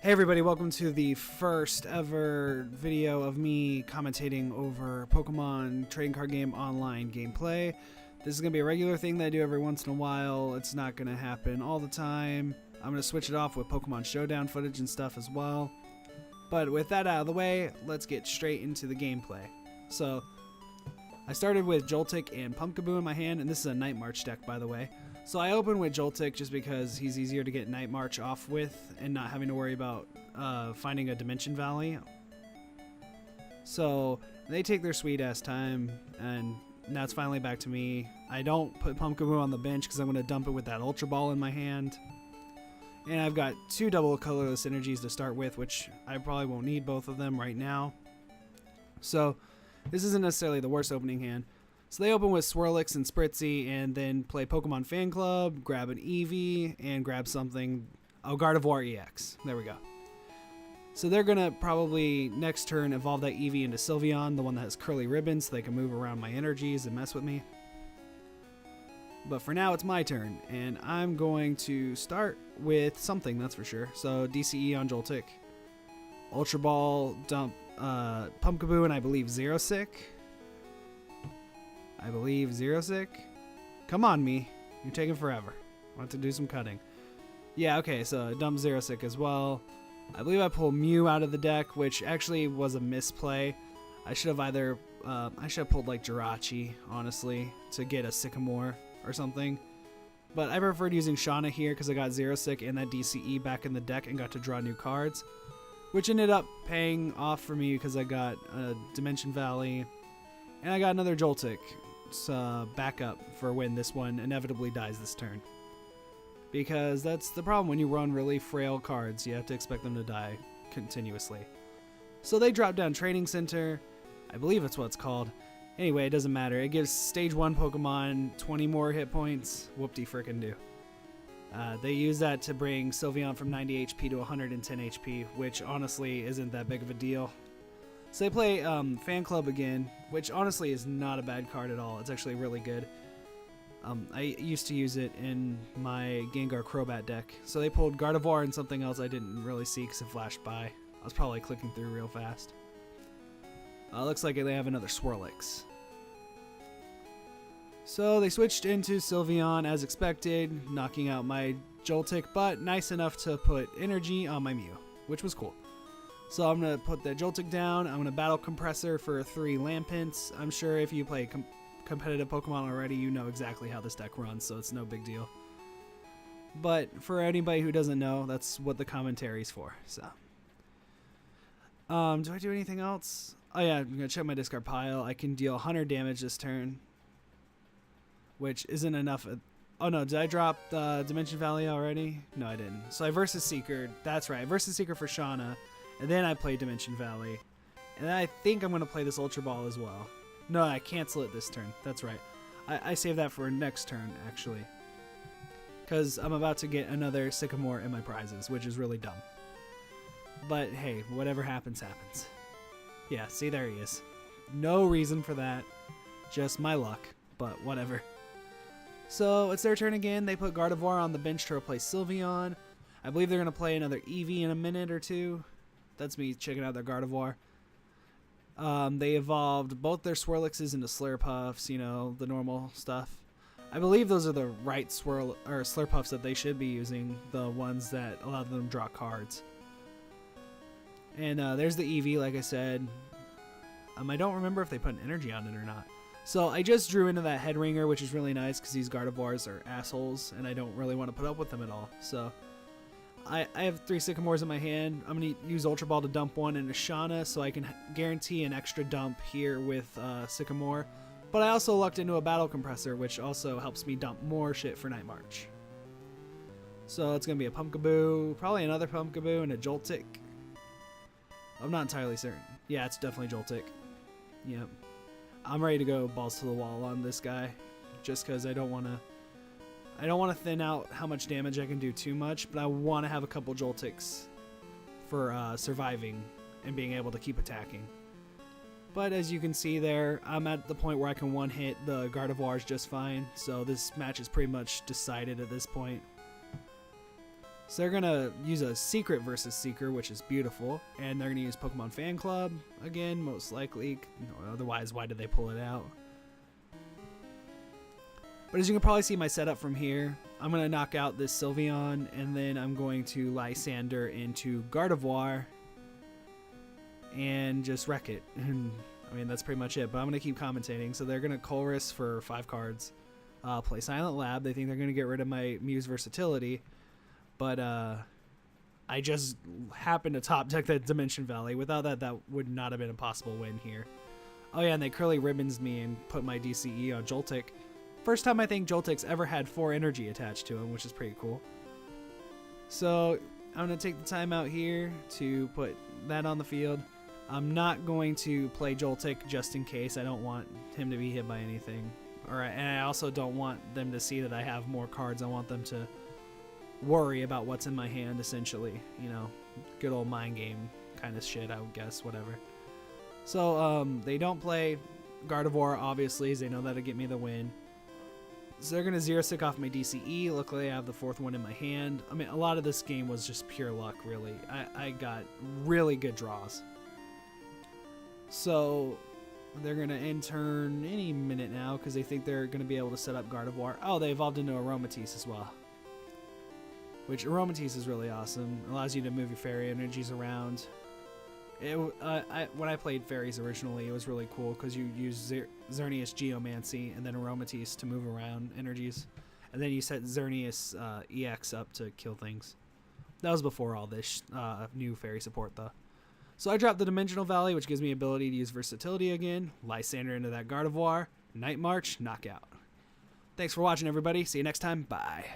Hey everybody, welcome to the first ever video of me commentating over Pokemon trading card game online gameplay. This is going to be a regular thing that I do every once in a while. It's not going to happen all the time. I'm going to switch it off with Pokemon Showdown footage and stuff as well. But with that out of the way, let's get straight into the gameplay. So, I started with Joltik and Pumpkaboo in my hand, and this is a Night March deck, by the way. So I opened with Joltik just because he's easier to get Night March off with and not having to worry about finding a Dimension Valley. So they take their sweet ass time, and now it's finally back to me. I don't put Pumpkaboo on the bench because I'm going to dump it with that Ultra Ball in my hand. And I've got two double colorless energies to start with, which I probably won't need both of them right now. So this isn't necessarily the worst opening hand. So they open with Swirlix and Spritzy and then play Pokemon Fan Club, grab an Eevee, and grab something. Oh, Gardevoir EX. There we go. So they're going to probably next turn evolve that Eevee into Sylveon, the one that has curly ribbons, so they can move around my energies and mess with me. But for now, it's my turn, and I'm going to start with something, that's for sure. So DCE on Joltik, Ultra Ball, dump Pumpkaboo, and I believe Xerosic. Come on, me. You're taking forever. I want to do some cutting. Yeah, okay, so I dumped Xerosic as well. I believe I pulled Mew out of the deck, which actually was a misplay. I should have either... I should have pulled, like, Jirachi, honestly, to get a Sycamore or something. But I preferred using Shauna here because I got Xerosic and that DCE back in the deck and got to draw new cards, which ended up paying off for me because I got a Dimension Valley and I got another Joltik. Backup for when this one inevitably dies this turn. Because that's the problem when you run really frail cards. You have to expect them to die continuously. So they drop down Training Center. I believe that's what it's called. Anyway, it doesn't matter. It gives Stage 1 Pokemon 20 more hit points. Whoop-de-frickin-do. They use that to bring Sylveon from 90 HP to 110 HP, which honestly isn't that big of a deal. So they play Fan Club again, which honestly is not a bad card at all. It's actually really good. I used to use it in my Gengar Crobat deck. So they pulled Gardevoir and something else I didn't really see because it flashed by. I was probably clicking through real fast. Looks like they have another Swirlix. So they switched into Sylveon as expected, knocking out my Joltik, but nice enough to put energy on my Mew, which was cool. So I'm going to put the Joltik down. I'm going to Battle Compressor for 3 Lampents. I'm sure if you play competitive Pokemon already, you know exactly how this deck runs, so it's no big deal. But for anybody who doesn't know, that's what the commentary's for. So, do I do anything else? Oh yeah, I'm going to check my discard pile. I can deal 100 damage this turn, which isn't enough. Oh no, did I drop the Dimension Valley already? No, I didn't. So I Versus Seeker. That's right, Versus Seeker for Shauna. And then I play Dimension Valley. And then I think I'm going to play this Ultra Ball as well. No, I cancel it this turn. That's right. I save that for next turn, actually. Because I'm about to get another Sycamore in my prizes, which is really dumb. But hey, whatever happens, happens. Yeah, see, there he is. No reason for that. Just my luck, but whatever. So it's their turn again. They put Gardevoir on the bench to replace Sylveon. I believe they're going to play another Eevee in a minute or two. That's me checking out their Gardevoir. They evolved both their Swirlixes into Slurpuffs, you know, the normal stuff. I believe those are the right Slurpuffs that they should be using, the ones that allow them to draw cards. And there's the Eevee, like I said. I don't remember if they put an energy on it or not. So I just drew into that Head Ringer, which is really nice because these Gardevoirs are assholes, and I don't really want to put up with them at all. So I have 3 Sycamores in my hand. I'm going to use Ultra Ball to dump one into Shauna so I can guarantee an extra dump here with Sycamore. But I also lucked into a Battle Compressor, which also helps me dump more shit for Night March. So it's going to be a Pumpkaboo, probably another Pumpkaboo, and a Joltik. I'm not entirely certain. Yeah, it's definitely Joltik. Yep. I'm ready to go balls to the wall on this guy, just because I don't want to thin out how much damage I can do too much, but I want to have a couple Joltiks for surviving and being able to keep attacking. But as you can see there, I'm at the point where I can one-hit the Gardevoirs just fine, so this match is pretty much decided at this point. So they're going to use a Secret versus Seeker, which is beautiful. And they're going to use Pokemon Fan Club again, most likely. Otherwise, why did they pull it out? But as you can probably see my setup from here, I'm going to knock out this Sylveon, and then I'm going to Lysander into Gardevoir and just wreck it. I mean, that's pretty much it, but I'm going to keep commentating. So they're going to Colress for 5 cards, play Silent Lab. They think they're going to get rid of my Muse versatility, but I just happened to top deck that Dimension Valley. Without that, that would not have been a possible win here. Oh yeah, and they curly ribbons me and put my DCE on Joltik. First time I think Joltik's ever had 4 energy attached to him, which is pretty cool. So I'm going to take the time out here to put that on the field. I'm not going to play Joltik just in case. I don't want him to be hit by anything. And I also don't want them to see that I have more cards. I want them to worry about what's in my hand, essentially. You know, good old mind game kind of shit, I would guess, whatever. So they don't play Gardevoir, obviously, as they know that'll get me the win. So they're going to zero stick off my DCE. Luckily, I have the 4th one in my hand. I mean, a lot of this game was just pure luck, really. I got really good draws. So they're going to end turn any minute now because they think they're going to be able to set up Gardevoir. Oh, they evolved into Aromatisse as well. Which Aromatisse is really awesome. Allows you to move your fairy energies around. When I played fairies originally, it was really cool because you use Xerneas Geomancy and then Aromatisse to move around energies. And then you set Xerneas EX up to kill things. That was before all this new fairy support, though. So I dropped the Dimensional Valley, which gives me ability to use versatility again. Lysander into that Gardevoir. Night March, knockout. Thanks for watching, everybody. See you next time. Bye.